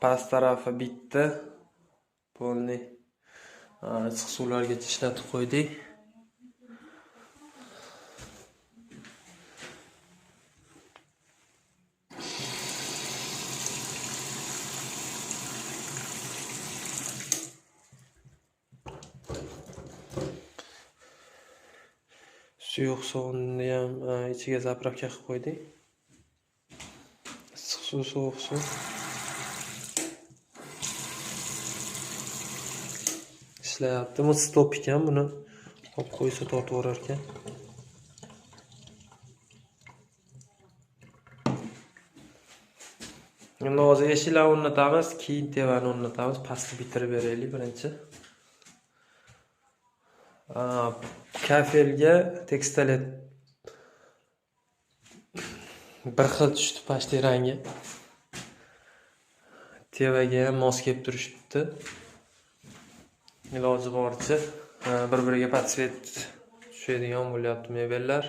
past tarafi bitdi. Polni issiq suvlarga ishlatib qo'ydik. Suyuq suvni ham ichiga zapravka qilib qo'ydik. Issiq suv, sovuq suv. Ishlayapti. Bu stop ekan, buni olib qo'ysa tortaverar ekan. Endi hozir eshiklarni o'rnatamiz, keyin tevani o'rnatamiz. Pastni bitirib beraylik birinchi. Kafelga tekstolet bir xil tushdi, pashti rangi. Tevaga ham mos kelib turishibdi. Iloji boricha bir-biriga podsvet tushadigan bo'lyapti mebellar.